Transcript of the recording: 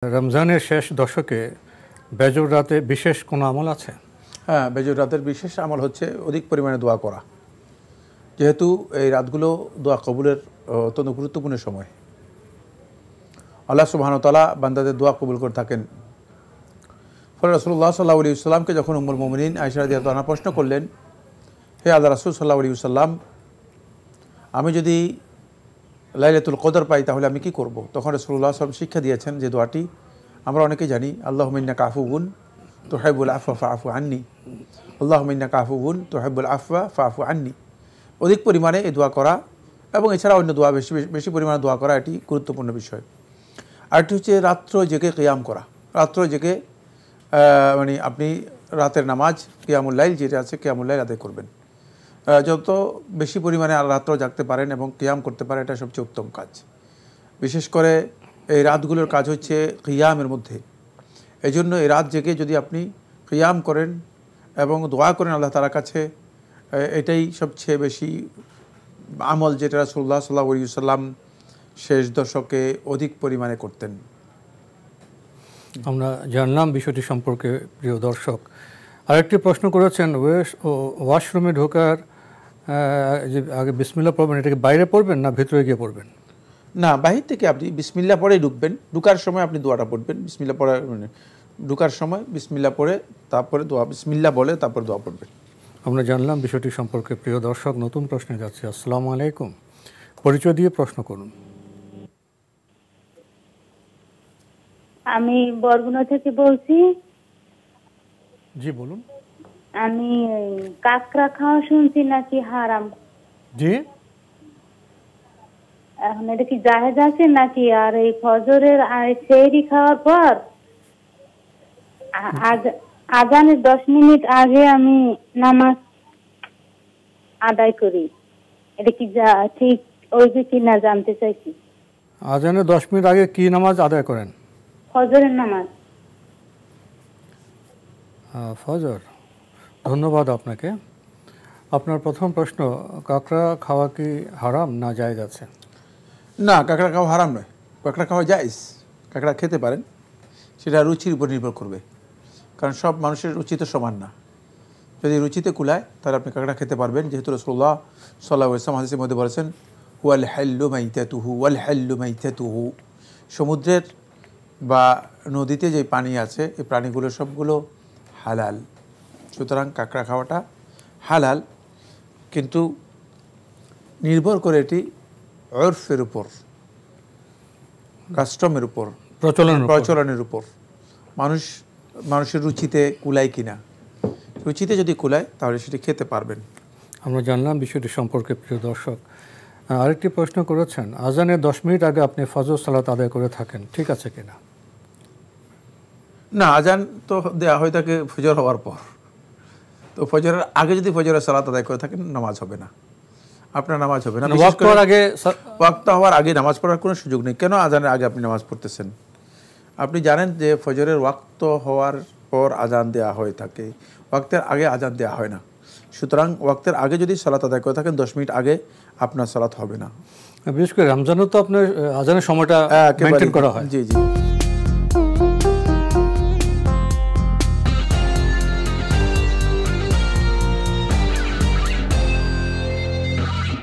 রমজানের শেষ দশকে বেজর রাতে বিশেষ কোনো আমল আছে? হ্যাঁ, বেজর রাতের বিশেষ আমল হচ্ছে অধিক পরিমাণে দোয়া করা। যেহেতু এই রাতগুলো দোয়া কবুলের অত্যন্ত গুরুত্বপূর্ণ সময়। আল্লাহ সুবহানাহু ওয়া তাআলা বান্দাদের দোয়া কবুল করে থাকেন। ফলে রাসূলুল্লাহ সাল্লাল্লাহু আলাইহি ওয়াসাল্লামকে যখন উম্মুল মুমিনিন আয়েশা রাদিয়াল্লাহু আনহা প্রশ্ন করলেন, হে আল্লাহর রাসূল সাল্লাল্লাহু আলাইহি ওয়াসাল্লাম, আমি যদি লাইলাতুল কদর পাই তাহলে আমি কি করব? তখন রাসূলুল্লাহ সাল্লাল্লাহু আলাইহি ওয়াসাল্লাম শিক্ষা দিয়েছেন যে দোয়াটি আমরা অনেকেই জানি, আল্লাহুম্মা ইন্নাকা আফুউন তুহিব্বুল আফওয়া ফাআফু আন্নি, আল্লাহুম্মা ইন্নাকা আফুউন তুহিব্বুল আফওয়া ফাআফু আন্নি। অধিক পরিমাণে এই দোয়া করা এবং এছাড়া অন্য দোয়া বেশি পরিমাণে দোয়া করা এটি গুরুত্বপূর্ণ বিষয়। আরেকটি হচ্ছে রাত্র জেগে কিয়াম করা। রাত্র জেগে মানে আপনি রাতের নামাজ কিয়ামুল লাইল যেটা আছে কিয়ামুল লাইল আদায় করবেন। যত বেশি পরিমাণে রাত্র জাগতে পারেন এবং কিয়াম করতে পারেন এটা সবচেয়ে উত্তম কাজ। বিশেষ করে এই রাতগুলোর কাজ হচ্ছে কিয়ামের মধ্যে। এই জন্য এই রাত জেগে যদি আপনি কিয়াম করেন এবং দোয়া করেন আল্লাহ তাআলার কাছে, এটাই সবচেয়ে বেশি আমল যেটা রাসূলুল্লাহ সাল্লাল্লাহু আলাইহি ওয়াসাল্লাম শেষ দশকে অধিক পরিমাণে করতেন। আমরা জানলাম বিষয়টি সম্পর্কে। প্রিয় দর্শক, আরেকটি প্রশ্ন করেছেন, ওয়াশরুমে ঢোকার যে আগে বিসমিল্লাহ পড়বেন, এটাকে বাইরে পড়বেন না ভিতরে গিয়ে পড়বেন? না, বাহির থেকে আপনি বিসমিল্লাহ পড়েই ঢুকবেন। ঢুকার সময় আপনি দোয়াটা পড়বেন। বিসমিল্লাহ পড়া মানে ঢুকার সময় বিসমিল্লাহ পড়ে তারপরে দোয়া, বিসমিল্লাহ বলে তারপর দোয়া পড়বেন। আমরা জানলাম বিষয়টি সম্পর্কে। প্রিয় দর্শক, নতুন প্রশ্নে যাচ্ছি। আসসালামু আলাইকুম, পরিচয় দিয়ে প্রশ্ন করুন। আমি বরগুনা থেকে বলছি। জি বলুন। আমি কাঁকড়া খাওয়া শুনছি নাকি হারাম? জি, এখন এটা কি জায়েজ আছে নাকি? আর এই ফজরের সেহরি খাওয়ার পর আজানের 10 মিনিট আগে আমি নামাজ আদায় করি, এটা কি ঠিক ওই যে কিনা জানতে চাইছি। আজানের 10 মিনিট আগে কি নামাজ আদায় করেন? ফজরের নামাজ। ফজর। ধন্যবাদ আপনাকে। আপনার প্রথম প্রশ্ন, কাঁকড়া খাওয়া কি হারাম না জায়েজ আছে? না, কাঁকড়া খাওয়া হারাম নয়, কাঁকড়া খাওয়া জায়েজ। কাঁকড়া খেতে পারেন, সেটা রুচির উপর নির্ভর করবে, কারণ সব মানুষের রুচি তো সমান না। যদি রুচিতে কুলায় তাহলে আপনি কাঁকড়া খেতে পারবেন, যেহেতু রাসূলুল্লাহ সাল্লাল্লাহু আলাইহি ওয়াসাল্লাম হাদিসের মধ্যে বলেছেন, ওয়াল হাল্লু মাইতাতুহু ওয়াল হাল্লু মাইতাতুহু। সমুদ্রের বা নদীতে যে পানি আছে এই প্রাণীগুলো সবগুলো হালাল। সুতরাং কাঁকড়া খাওয়াটা হালাল, কিন্তু নির্ভর করে এটি উরফের উপর, কাস্টমের উপর, প্রচলনের উপর, মানুষের রুচিতে কুলায় কিনা। রুচিতে যদি কুলায় তাহলে সেটি খেতে পারবেন। আমরা জানলাম বিষয়টি সম্পর্কে। প্রিয় দর্শক, আরেকটি প্রশ্ন করেছেন, আজানের 10 মিনিট আগে আপনি ফজর সালাত আদায় করে থাকেন, ঠিক আছে কিনা? না, আজান তো দেওয়া হয়ে থাকে ফজর হওয়ার পর। তো ফজরের আগে যদি ফজরের সালাত আদায় করে থাকেন নামাজ হবে না, আপনার নামাজ হবে না। ওয়াক্ত হওয়ার আগে নামাজ পড়ার কোনো সুযোগ নেই। কেন আজানের আগে আপনি নামাজ পড়তেছেন? আপনি জানেন যে ফজরের ওয়াক্ত হওয়ার পর আজান দেওয়া হয়ে থাকে, ওয়াক্তের আগে আজান দেওয়া হয় না। সুতরাং ওয়াক্তের আগে যদি সালাত আদায় করে থাকেন 10 মিনিট আগে আপনার সালাত হবে না। বিশেষ করে রমজানও তো আপনার আজানের সময়টা মেনটেন করা হয়। জি জি।